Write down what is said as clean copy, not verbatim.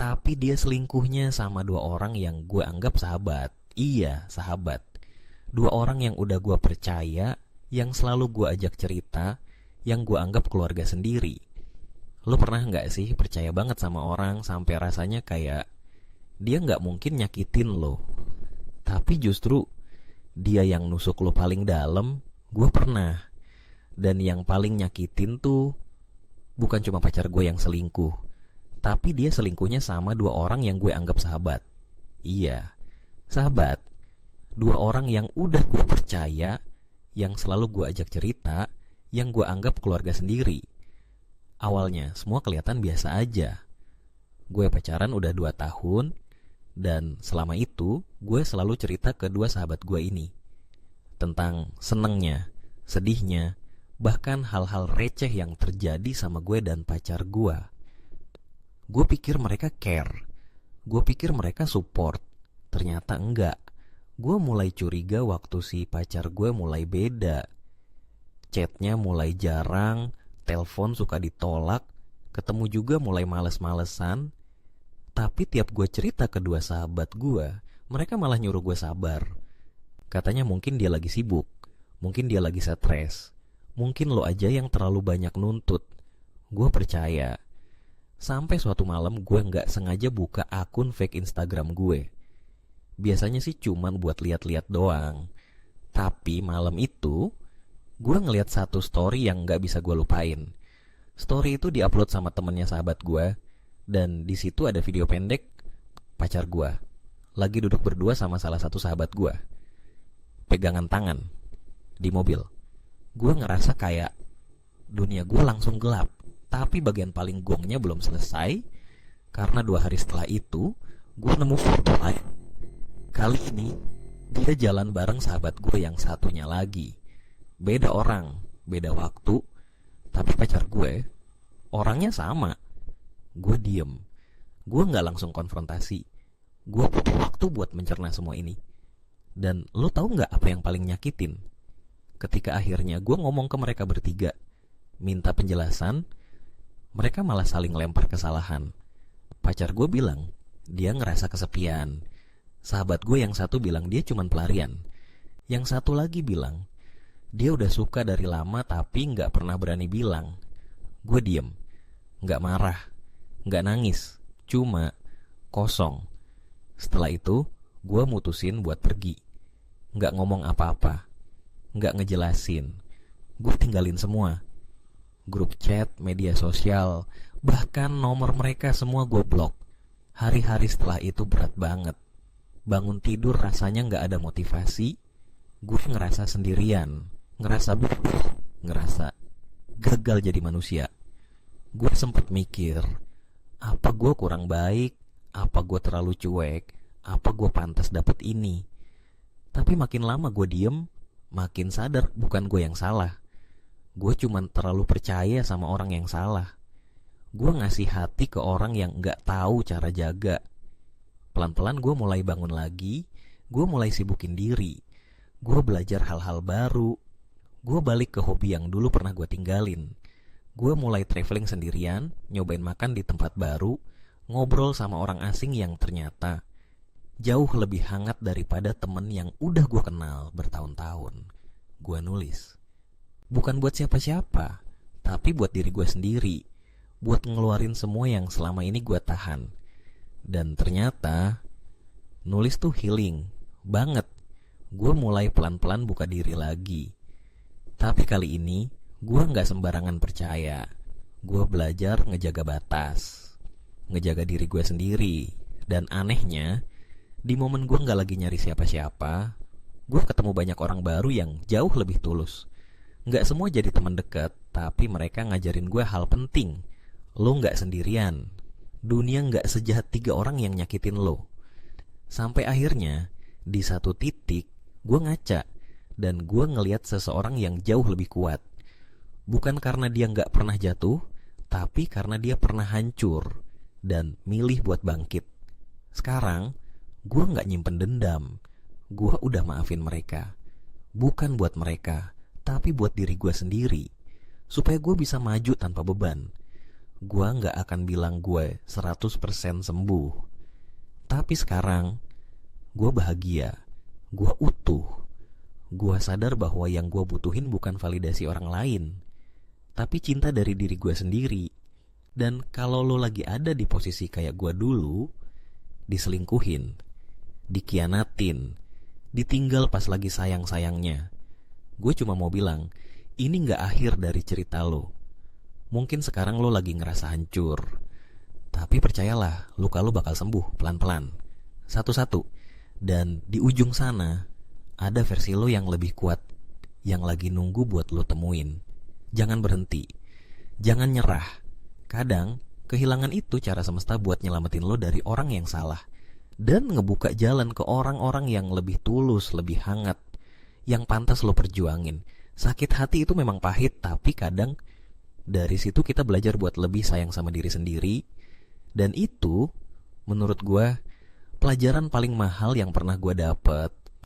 Tapi dia selingkuhnya sama dua orang yang gue anggap sahabat. Iya, sahabat. Dua orang yang udah gue percaya, yang selalu gue ajak cerita, yang gue anggap keluarga sendiri. Lo pernah gak sih percaya banget sama orang sampai rasanya kayak dia gak mungkin nyakitin lo, tapi justru dia yang nusuk lo paling dalam? Gue pernah. Dan yang paling nyakitin tuh bukan cuma pacar gue yang selingkuh, tapi dia selingkuhnya sama dua orang yang gue anggap sahabat. Iya, sahabat. Dua orang yang udah gue percaya, yang selalu gue ajak cerita, yang gue anggap keluarga sendiri. Awalnya semua kelihatan biasa aja. Gue pacaran udah 2 tahun, dan selama itu gue selalu cerita ke dua sahabat gue ini tentang senengnya, sedihnya, bahkan hal-hal receh yang terjadi sama gue dan pacar gue. Gue pikir mereka care, gue pikir mereka support. Ternyata enggak. Gue mulai curiga waktu si pacar gue mulai beda. Chatnya mulai jarang, telepon suka ditolak, ketemu juga mulai males-malesan. Tapi tiap gue cerita ke dua sahabat gue, mereka malah nyuruh gue sabar. Katanya mungkin dia lagi sibuk, mungkin dia lagi stres, mungkin lo aja yang terlalu banyak nuntut. Gue percaya. Sampai suatu malam gue gak sengaja buka akun fake Instagram gue. Biasanya sih cuman buat lihat-lihat doang. Tapi malam itu gue ngeliat satu story yang gak bisa gue lupain. Story itu diupload sama temennya sahabat gue, dan di situ ada video pendek pacar gue lagi duduk berdua sama salah satu sahabat gue, pegangan tangan di mobil. Gue ngerasa kayak dunia gue langsung gelap. Tapi bagian paling gongnya belum selesai, karena 2 hari setelah itu gue nemu foto lain. Kali ini dia jalan bareng sahabat gue yang satunya lagi. Beda orang, beda waktu, tapi pacar gue orangnya sama. Gue diem. Gue gak langsung konfrontasi. Gue butuh waktu buat mencerna semua ini. Dan lo tahu gak apa yang paling nyakitin? Ketika akhirnya gue ngomong ke mereka bertiga, minta penjelasan, mereka malah saling lempar kesalahan. Pacar gue bilang dia ngerasa kesepian. Sahabat gue yang satu bilang dia cuman pelarian. Yang satu lagi bilang dia udah suka dari lama tapi gak pernah berani bilang. Gue diem. Gak marah, gak nangis, cuma kosong. Setelah itu gue mutusin buat pergi. Gak ngomong apa-apa, gak ngejelasin. Gue tinggalin semua. Grup chat, media sosial, bahkan nomor mereka semua gue blok. Hari-hari setelah itu berat banget. Bangun tidur rasanya gak ada motivasi. Gue ngerasa sendirian, ngerasa bodoh, ngerasa gagal jadi manusia. Gue sempet mikir, apa gue kurang baik, apa gue terlalu cuek, apa gue pantas dapet ini. Tapi makin lama gue diem, makin sadar bukan gue yang salah. Gue cuman terlalu percaya sama orang yang salah. Gue ngasih hati ke orang yang gak tahu cara jaga. Pelan-pelan gue mulai bangun lagi. Gue mulai sibukin diri. Gue belajar hal-hal baru. Gue balik ke hobi yang dulu pernah gue tinggalin. Gue mulai traveling sendirian, nyobain makan di tempat baru, ngobrol sama orang asing yang ternyata jauh lebih hangat daripada temen yang udah gue kenal bertahun-tahun. Gue nulis. Bukan buat siapa-siapa, tapi buat diri gue sendiri. Buat ngeluarin semua yang selama ini gue tahan. Dan ternyata nulis tuh healing banget. Gue mulai pelan-pelan buka diri lagi. Tapi kali ini gue gak sembarangan percaya. Gue belajar ngejaga batas, ngejaga diri gue sendiri. Dan anehnya, di momen gue gak lagi nyari siapa-siapa, gue ketemu banyak orang baru yang jauh lebih tulus. Gak semua jadi teman dekat, tapi mereka ngajarin gue hal penting. Lo gak sendirian. Dunia gak sejahat 3 orang yang nyakitin lo. Sampai akhirnya di satu titik gue ngaca, dan gue ngeliat seseorang yang jauh lebih kuat. Bukan karena dia gak pernah jatuh, tapi karena dia pernah hancur dan milih buat bangkit. Sekarang gue gak nyimpen dendam. Gue udah maafin mereka. Bukan buat mereka, tapi buat diri gue sendiri, supaya gue bisa maju tanpa beban. gue gak akan bilang gue 100% sembuh. Tapi sekarang gue bahagia, gue utuh. Gue sadar bahwa yang gue butuhin bukan validasi orang lain, tapi cinta dari diri gue sendiri. Dan kalau lo lagi ada di posisi kayak gue dulu, diselingkuhin, dikianatin, ditinggal pas lagi sayang-sayangnya, gue cuma mau bilang, ini gak akhir dari cerita lo. Mungkin sekarang lo lagi ngerasa hancur, tapi percayalah, luka lo bakal sembuh pelan-pelan, satu-satu. Dan di ujung sana ada versi lo yang lebih kuat, yang lagi nunggu buat lo temuin. Jangan berhenti, jangan nyerah. Kadang kehilangan itu cara semesta buat nyelamatin lo dari orang yang salah, dan ngebuka jalan ke orang-orang yang lebih tulus, lebih hangat, yang pantas lo perjuangin. Sakit hati itu memang pahit, tapi kadang dari situ kita belajar buat lebih sayang sama diri sendiri. Dan itu menurut gue pelajaran paling mahal yang pernah gue dapet